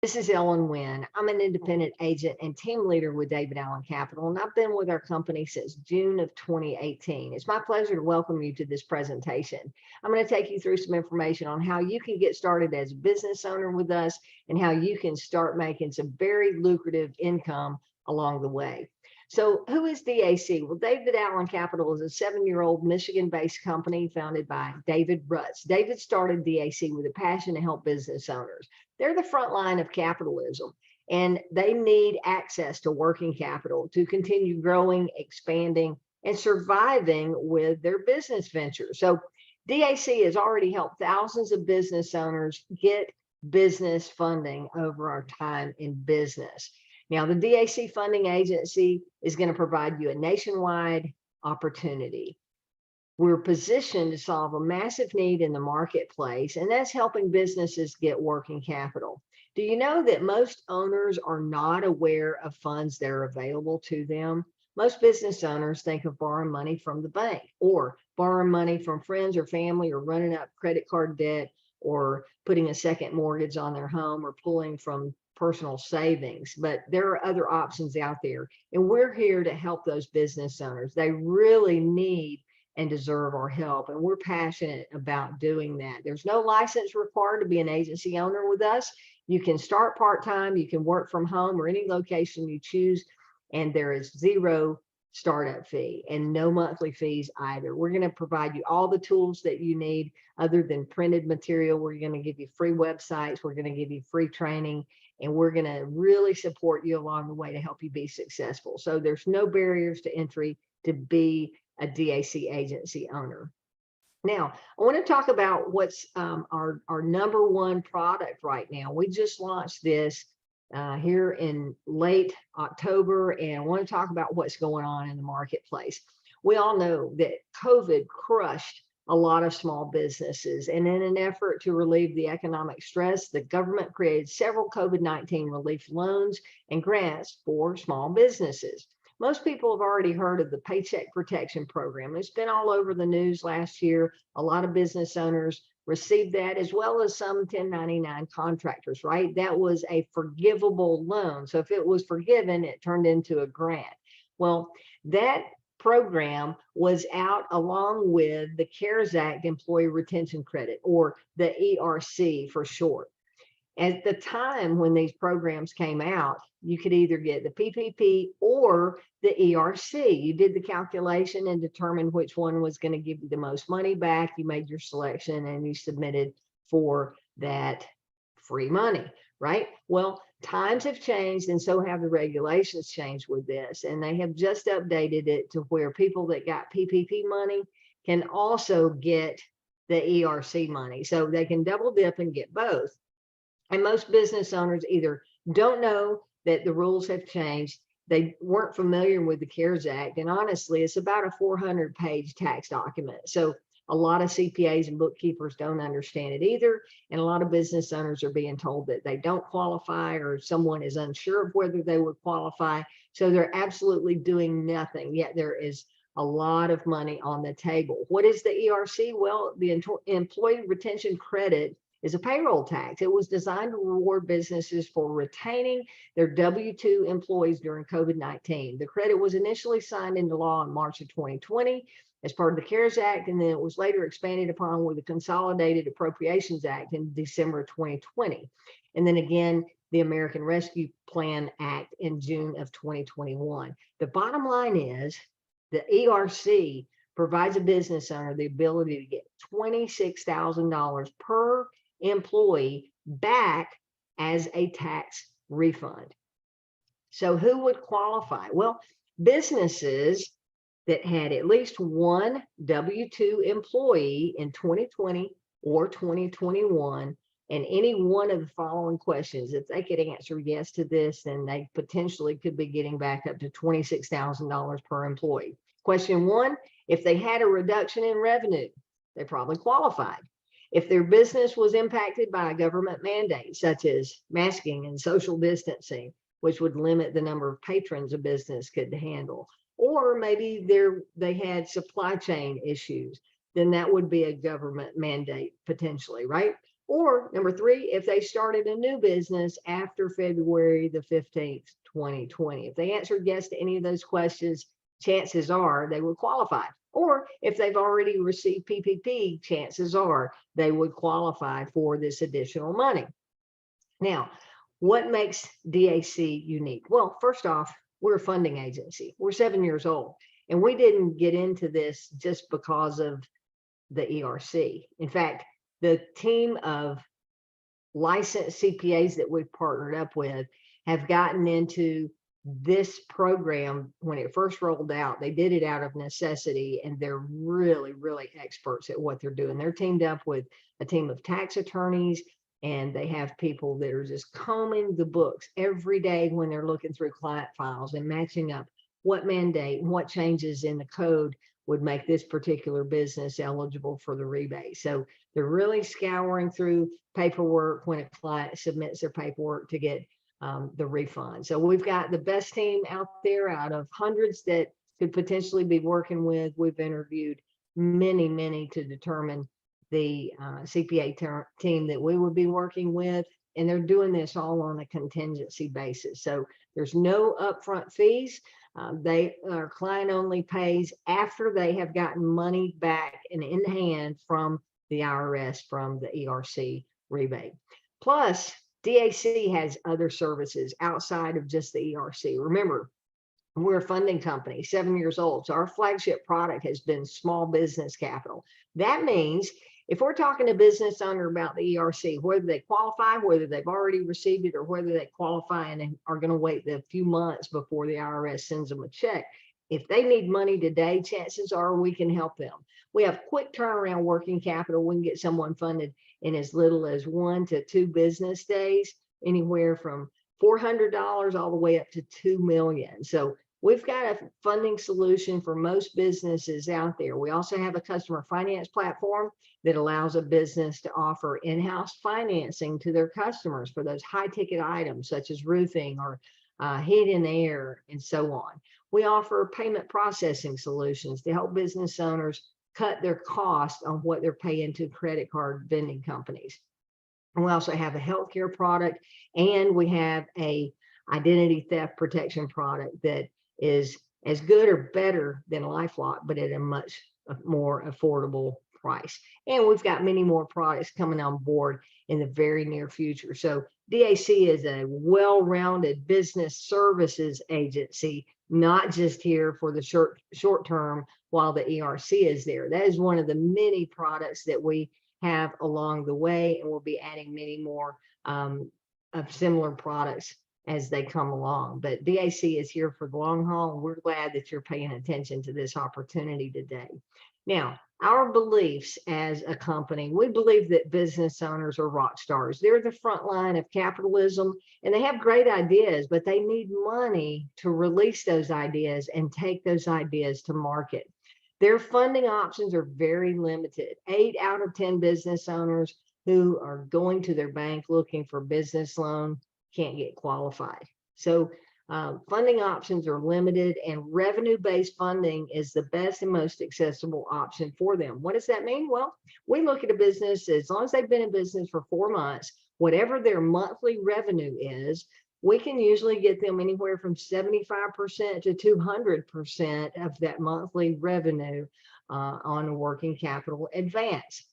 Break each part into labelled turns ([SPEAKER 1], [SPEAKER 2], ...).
[SPEAKER 1] This is Ellen Wynn. I'm an independent agent and team leader with David Allen Capital, and I've been with our company since June of 2018. It's my pleasure to welcome you to this presentation. I'm going to take you through some information on how you can get started as a business owner with us and how you can start making some very lucrative income along the way. So who is DAC? Well, David Allen Capital is a 7-year-old Michigan-based company founded by David Rutz. David started DAC with a passion to help business owners. They're the front line of capitalism, and they need access to working capital to continue growing, expanding, and surviving with their business ventures. So DAC has already helped thousands of business owners get business funding over our time in business. Now, the DAC funding agency is going to provide you a nationwide opportunity. We're positioned to solve a massive need in the marketplace, and that's helping businesses get working capital. Do you know that most owners are not aware of funds that are available to them? Most business owners think of borrowing money from the bank or borrowing money from friends or family or running up credit card debt or putting a second mortgage on their home or pulling from personal savings. But there are other options out there, and we're here to help those business owners. They really need and deserve our help, and we're passionate about doing that. There's no license required to be an agency owner with us. You can start part-time, you can work from home or any location you choose, and there is zero startup fee and no monthly fees either. We're going to provide you all the tools that you need other than printed material. We're going to give you free websites, we're going to give you free training, and we're going to really support you along the way to help you be successful. So there's no barriers to entry to be a DAC agency owner. Now, I want to talk about what's our number one product right now. We just launched this here in late October, and I want to talk about what's going on in the marketplace. We all know that COVID crushed a lot of small businesses, and in an effort to relieve the economic stress, the government created several COVID-19 relief loans and grants for small businesses. Most people have already heard of the Paycheck Protection Program. It's been all over the news last year. A lot of business owners received that, as well as some 1099 contractors, right? That was a forgivable loan. So if it was forgiven, it turned into a grant. Well, that program was out along with the CARES Act Employee Retention Credit, or the ERC for short. At the time when these programs came out, you could either get the PPP or the ERC. You did the calculation and determined which one was going to give you the most money back. You made your selection and you submitted for that free money, right? Well, times have changed, and so have the regulations changed with this. And they have just updated it to where people that got PPP money can also get the ERC money. So they can double dip and get both. And most business owners either don't know that the rules have changed, they weren't familiar with the CARES Act, and honestly, it's about a 400-page tax document. So a lot of CPAs and bookkeepers don't understand it either, and a lot of business owners are being told that they don't qualify, or someone is unsure of whether they would qualify. So they're absolutely doing nothing, yet there is a lot of money on the table. What is the ERC? Well, the Employee Retention Credit is a payroll tax. It was designed to reward businesses for retaining their W-2 employees during COVID-19. The credit was initially signed into law in March of 2020 as part of the CARES Act, and then it was later expanded upon with the Consolidated Appropriations Act in December of 2020. And then again, the American Rescue Plan Act in June of 2021. The bottom line is the ERC provides a business owner the ability to get $26,000 per employee back as a tax refund. So who would qualify? Well, businesses that had at least one W-2 employee in 2020 or 2021, and any one of the following questions, if they could answer yes to this, then they potentially could be getting back up to $26,000 per employee. Question one, if they had a reduction in revenue, they probably qualified. If their business was impacted by a government mandate, such as masking and social distancing, which would limit the number of patrons a business could handle, or maybe they had supply chain issues, then that would be a government mandate potentially, right? Or number three, if they started a new business after February the 15th, 2020. If they answered yes to any of those questions, chances are they would qualify. Or if they've already received PPP, chances are they would qualify for this additional money. Now, what makes DAC unique? Well, first off, we're a funding agency. We're 7 years old, and we didn't get into this just because of the ERC. In fact, the team of licensed CPAs that we've partnered up with have gotten into this program when it first rolled out. They did it out of necessity, and they're really, really experts at what they're doing. They're teamed up with a team of tax attorneys, and they have people that are just combing the books every day when they're looking through client files and matching up what mandate and what changes in the code would make this particular business eligible for the rebate. So they're really scouring through paperwork when a client submits their paperwork to get the refund. So we've got the best team out there out of hundreds that could potentially be working with. We've interviewed many to determine the CPA team that we would be working with, and they're doing this all on a contingency basis. So there's no upfront fees. Our client only pays after they have gotten money back and in hand from the IRS from the ERC rebate. Plus, DAC has other services outside of just the ERC. Remember, we're a funding company, 7 years old. So our flagship product has been small business capital. That means if we're talking to business owner about the ERC, whether they qualify, whether they've already received it, or whether they qualify and are going to wait the few months before the IRS sends them a check, if they need money today, chances are we can help them. We have quick turnaround working capital. We can get someone funded in as little as 1 to 2 business days, anywhere from $400 all the way up to $2 million. So we've got a funding solution for most businesses out there. We also have a customer finance platform that allows a business to offer in-house financing to their customers for those high-ticket items such as roofing or heat and air and so on. We offer payment processing solutions to help business owners cut their costs on what they're paying to credit card vending companies. And we also have a healthcare product, and we have a identity theft protection product that is as good or better than LifeLock, but at a much more affordable price. And we've got many more products coming on board in the very near future. So DAC is a well-rounded business services agency, not just here for the short term while the ERC is there. That is one of the many products that we have along the way, and we'll be adding many more of similar products as they come along. But DAC is here for the long haul, and we're glad that you're paying attention to this opportunity today. Now, our beliefs as a company, we believe that business owners are rock stars. They're the front line of capitalism, and they have great ideas, but they need money to release those ideas and take those ideas to market. Their funding options are very limited. 8 out of 10 business owners who are going to their bank looking for business loan can't get qualified. So funding options are limited, and revenue-based funding is the best and most accessible option for them. What does that mean? Well, we look at a business, as long as they've been in business for 4 months, whatever their monthly revenue is, we can usually get them anywhere from 75% to 200% of that monthly revenue on a working capital advance.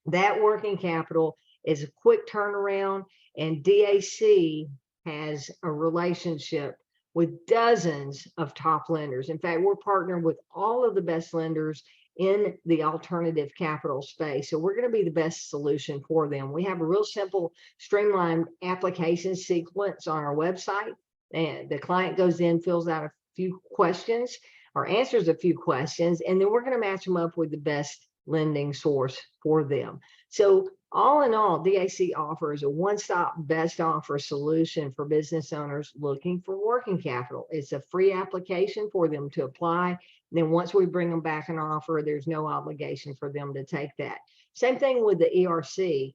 [SPEAKER 1] That working capital is a quick turnaround, and DAC has a relationship with dozens of top lenders. In fact, we're partnered with all of the best lenders in the alternative capital space. So we're going to be the best solution for them. We have a real simple, streamlined application sequence on our website. And the client goes in, fills out a few questions or answers a few questions, and then we're going to match them up with the best lending source for them. So all in all, DAC offers a one-stop best offer solution for business owners looking for working capital. It's a free application for them to apply. Then once we bring them back an offer, there's no obligation for them to take that. Same thing with the ERC.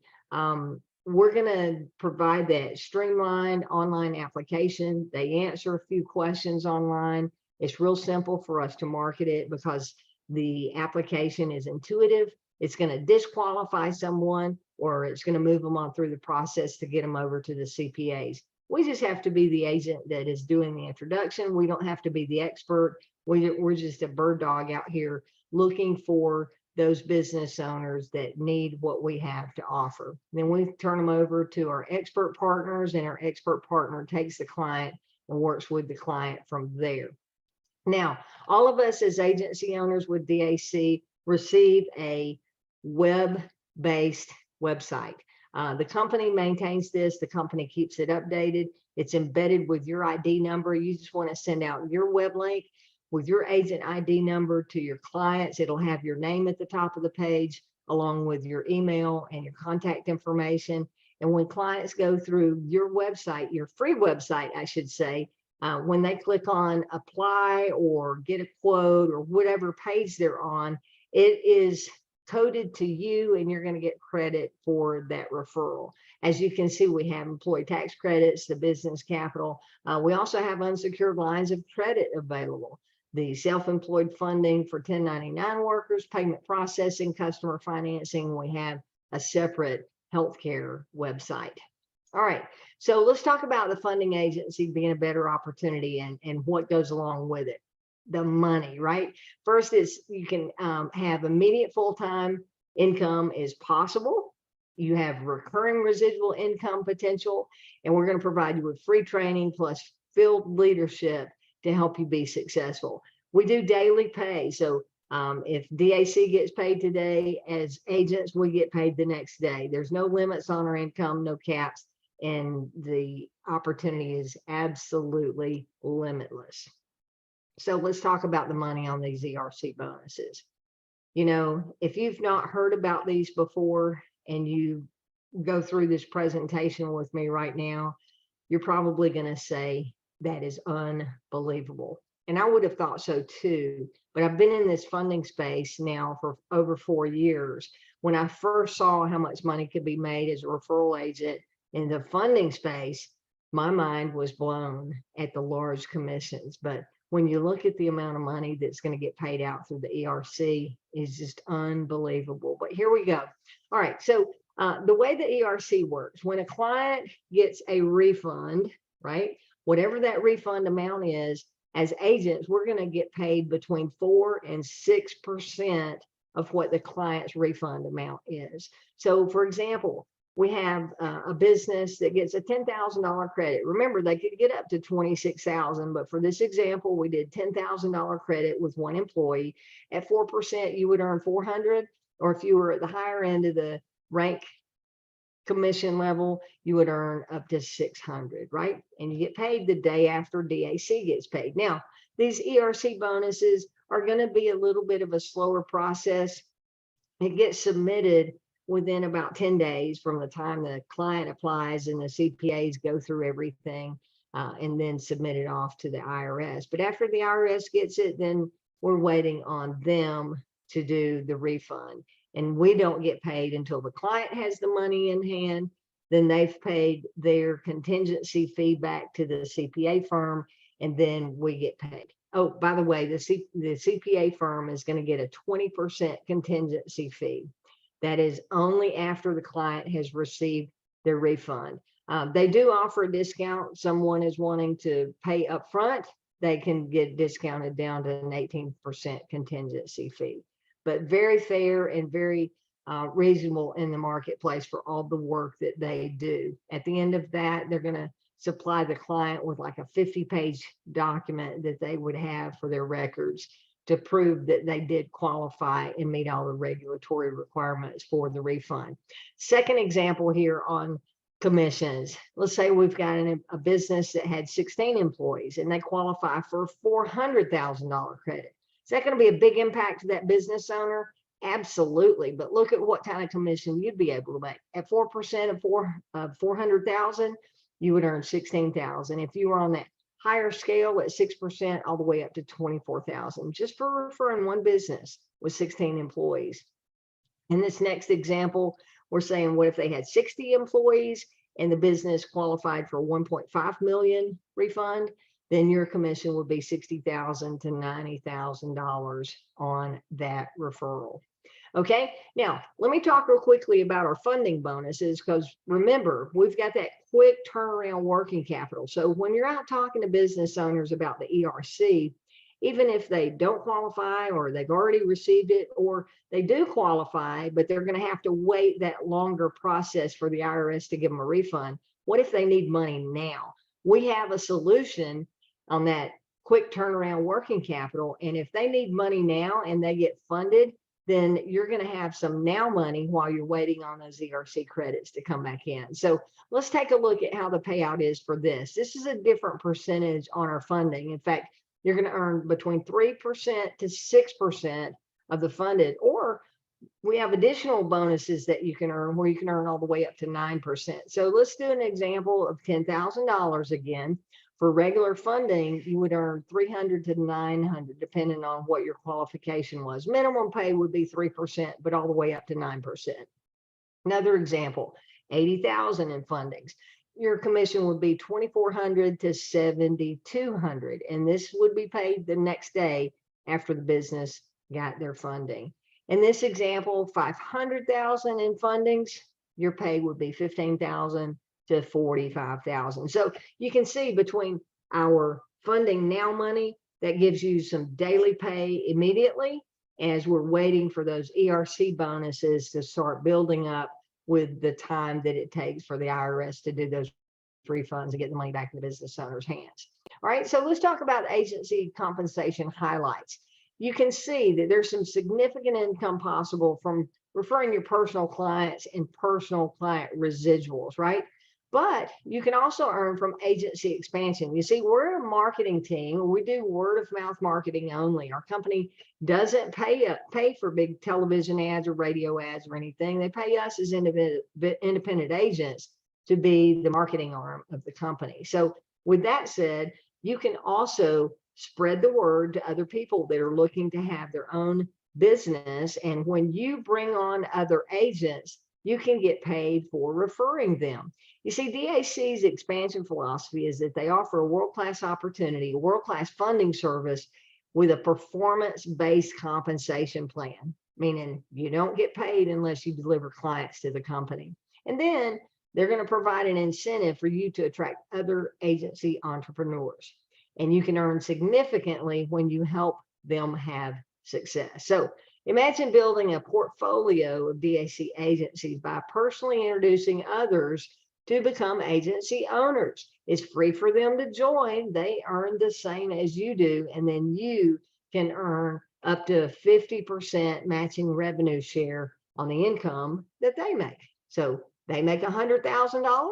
[SPEAKER 1] We're going to provide that streamlined online application. They answer a few questions online. It's real simple for us to market it because the application is intuitive. It's going to disqualify someone or it's going to move them on through the process to get them over to the CPAs. We just have to be the agent that is doing the introduction. We don't have to be the expert. We're just a bird dog out here looking for those business owners that need what we have to offer. Then we turn them over to our expert partners, and our expert partner takes the client and works with the client from there. Now, all of us as agency owners with DAC receive a web-based website. The company maintains this. The company keeps it updated. It's embedded with your ID number. You just want to send out your web link with your agent ID number to your clients. It'll have your name at the top of the page, along with your email and your contact information. And when clients go through your website, your free website, I should say, when they click on apply or get a quote or whatever page they're on, it is coded to you, and you're going to get credit for that referral. As you can see, we have employee tax credits, the business capital. We also have unsecured lines of credit available, the self-employed funding for 1099 workers, payment processing, customer financing. We have a separate healthcare website. All right, so let's talk about the funding agency being a better opportunity and what goes along with it. The money, right? First is you can have immediate full-time income is possible. You have recurring residual income potential, and we're going to provide you with free training plus field leadership to help you be successful. We do daily pay. So if DAC gets paid today, as agents, we get paid the next day. There's no limits on our income, no caps, and the opportunity is absolutely limitless. So let's talk about the money on these ERC bonuses. You know, if you've not heard about these before and you go through this presentation with me right now, you're probably going to say, that is unbelievable. And I would have thought so too, but I've been in this funding space now for over 4 years. When I first saw how much money could be made as a referral agent in the funding space, my mind was blown at the large commissions. But when you look at the amount of money that's going to get paid out through the ERC, is just unbelievable. But here we go. All right. So the way the ERC works, when a client gets a refund, right, whatever that refund amount is, as agents, we're going to get paid between 4 and 6% of what the client's refund amount is. So, for example, we have a business that gets a $10,000 credit. Remember, they could get up to $26,000, but for this example, we did $10,000 credit with one employee. At 4%, you would earn $400, or if you were at the higher end of the rank commission level, you would earn up to $600, right? And you get paid the day after DAC gets paid. Now, these ERC bonuses are going to be a little bit of a slower process. It gets submitted within about 10 days from the time the client applies, and the CPAs go through everything and then submit it off to the IRS. But after the IRS gets it, then we're waiting on them to do the refund. And we don't get paid until the client has the money in hand. Then they've paid their contingency fee back to the CPA firm, and then we get paid. Oh, by the way, the CPA firm is going to get a 20% contingency fee. That is only after the client has received their refund. They do offer a discount. Someone is wanting to pay up front, they can get discounted down to an 18% contingency fee. But very fair and very reasonable in the marketplace for all the work that they do. At the end of that, they're going to supply the client with like a 50-page document that they would have for their records to prove that they did qualify and meet all the regulatory requirements for the refund. Second example here on commissions. Let's say we've got a business that had 16 employees and they qualify for a $400,000 credit. Is that going to be a big impact to that business owner? Absolutely. But look at what kind of commission you'd be able to make. At 4% of 400,000, you would earn 16,000. If you were on that higher scale at 6%, all the way up to 24,000, just for referring one business with 16 employees. In this next example, we're saying, what if they had 60 employees and the business qualified for 1.5 million refund? Then your commission would be $60,000 to $90,000 on that referral. Okay, now let me talk real quickly about our funding bonuses, because remember, we've got that quick turnaround working capital. So when you're out talking to business owners about the ERC, even if they don't qualify or they've already received it, or they do qualify, but they're going to have to wait that longer process for the IRS to give them a refund. What if they need money now? We have a solution on that quick turnaround working capital. And if they need money now and they get funded, then you're going to have some now money while you're waiting on those ERC credits to come back in. So let's take a look at how the payout is for this. This is a different percentage on our funding. In fact, you're going to earn between 3% to 6% of the funded, or we have additional bonuses that you can earn where you can earn all the way up to 9%. So let's do an example of $10,000 again. For regular funding, you would earn $300 to $900, depending on what your qualification was. Minimum pay would be 3%, but all the way up to 9%. Another example, $80,000 in fundings. Your commission would be $2,400 to $7,200, and this would be paid the next day after the business got their funding. In this example, $500,000 in fundings, your pay would be $15,000 to $45,000. So you can see between our funding now money, that gives you some daily pay immediately as we're waiting for those ERC bonuses to start building up with the time that it takes for the IRS to do those refunds and get the money back in the business owner's hands. All right, so let's talk about agency compensation highlights. You can see that there's some significant income possible from referring your personal clients and personal client residuals, right? But you can also earn from agency expansion. You see, we're a marketing team. We do word of mouth marketing only. Our company doesn't pay for big television ads or radio ads or anything. They pay us as independent agents to be the marketing arm of the company. So with that said, you can also spread the word to other people that are looking to have their own business. And when you bring on other agents, you can get paid for referring them. You see, DAC's expansion philosophy is that they offer a world-class opportunity, a world-class funding service with a performance-based compensation plan, meaning you don't get paid unless you deliver clients to the company. And then they're going to provide an incentive for you to attract other agency entrepreneurs. And you can earn significantly when you help them have success. So imagine building a portfolio of DAC agencies by personally introducing others to become agency owners. It's free for them to join. They earn the same as you do, and then you can earn up to 50% matching revenue share on the income that they make. So they make $100,000,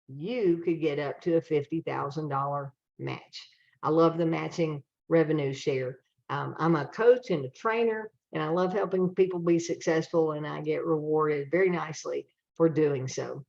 [SPEAKER 1] you could get up to a $50,000 match. I love the matching revenue share. I'm a coach and a trainer, and I love helping people be successful, and I get rewarded very nicely for doing so.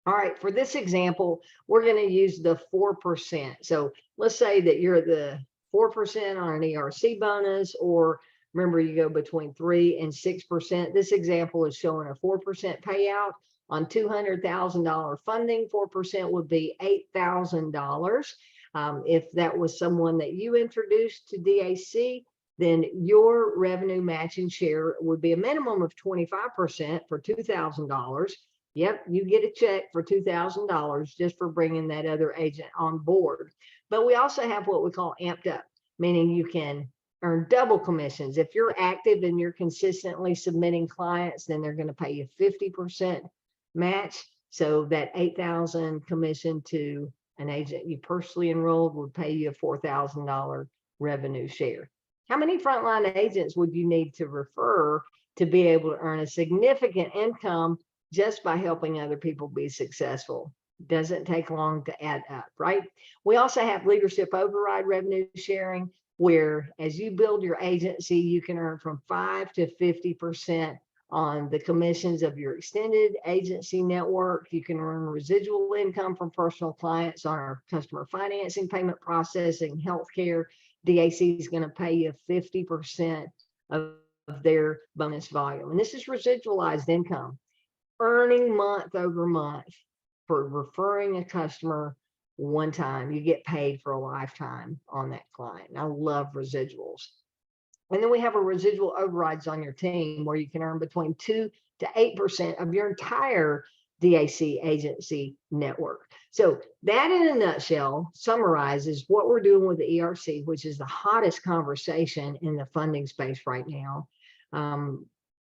[SPEAKER 1] All right, for this example, we're going to use the 4%. So let's say that you're the 4% on an ERC bonus, or remember, you go between 3 and 6%. This example is showing a 4% payout on $200,000 funding. 4% would be $8,000. If that was someone that you introduced to DAC, then your revenue matching share would be a minimum of 25% for $2,000. Yep, you get a check for $2,000 just for bringing that other agent on board. But we also have what we call amped up, meaning you can earn double commissions. If you're active and you're consistently submitting clients, then they're going to pay you 50% match. So that $8,000 commission to an agent you personally enrolled would pay you a $4,000 revenue share. How many frontline agents would you need to refer to be able to earn a significant income just by helping other people be successful? Doesn't take long to add up, right? We also have leadership override revenue sharing, where as you build your agency, you can earn from 5 to 50% on the commissions of your extended agency network. You can earn residual income from personal clients on our customer financing, payment processing, healthcare. DAC is going to pay you 50% of their bonus volume. And this is residualized income, earning month over month for referring a customer one time. You get paid for a lifetime on that client. And I love residuals. And then we have a residual overrides on your team where you can earn between 2 to 8% of your entire DAC agency network. So that in a nutshell summarizes what we're doing with the ERC, which is the hottest conversation in the funding space right now.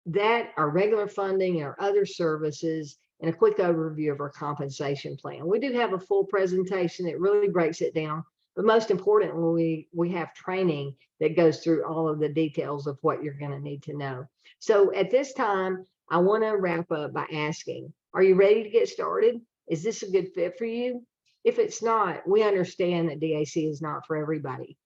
[SPEAKER 1] That our regular funding and our other services, and a quick overview of our compensation plan. We do have a full presentation that really breaks it down, but most importantly, we have training that goes through all of the details of what you're going to need to know. So at this time, I want to wrap up by asking, are you ready to get started? Is this a good fit for you? If it's not, we understand that DAC is not for everybody.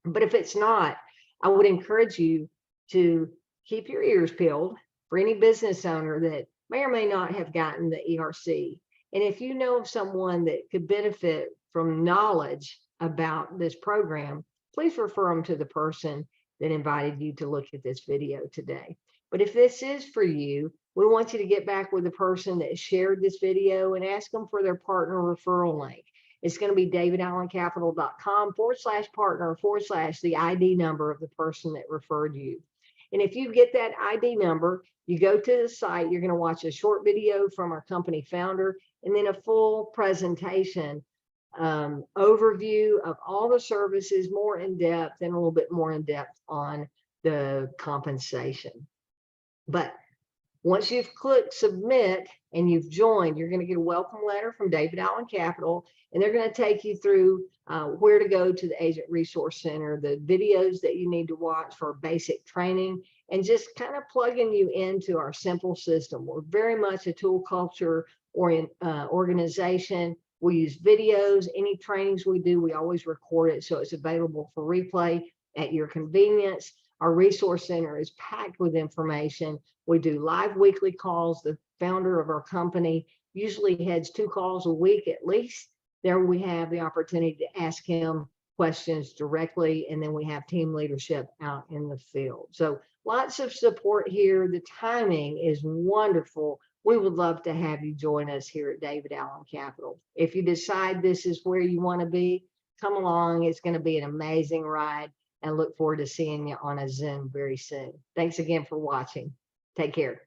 [SPEAKER 1] But if it's not, I would encourage you to keep your ears peeled for any business owner that may or may not have gotten the ERC. And if you know of someone that could benefit from knowledge about this program, please refer them to the person that invited you to look at this video today. But if this is for you, we want you to get back with the person that shared this video and ask them for their partner referral link. It's going to be davidallencapital.com/partner/ the ID number of the person that referred you. And if you get that ID number, you go to the site, you're going to watch a short video from our company founder, and then a full presentation overview of all the services, more in depth and a little bit more in depth on the compensation. But once you've clicked submit and you've joined, you're going to get a welcome letter from David Allen Capital, and they're going to take you through where to go to the Agent Resource Center, the videos that you need to watch for basic training, and just kind of plugging you into our simple system. We're very much a tool culture organization. We use videos. Any trainings we do, we always record it so it's available for replay at your convenience. Our resource center is packed with information. We do live weekly calls. The founder of our company usually heads 2 calls a week at least. There we have the opportunity to ask him questions directly, and then we have team leadership out in the field. So lots of support here. The timing is wonderful. We would love to have you join us here at David Allen Capital. If you decide this is where you want to be, come along. It's going to be an amazing ride, and look forward to seeing you on a Zoom very soon. Thanks again for watching. Take care.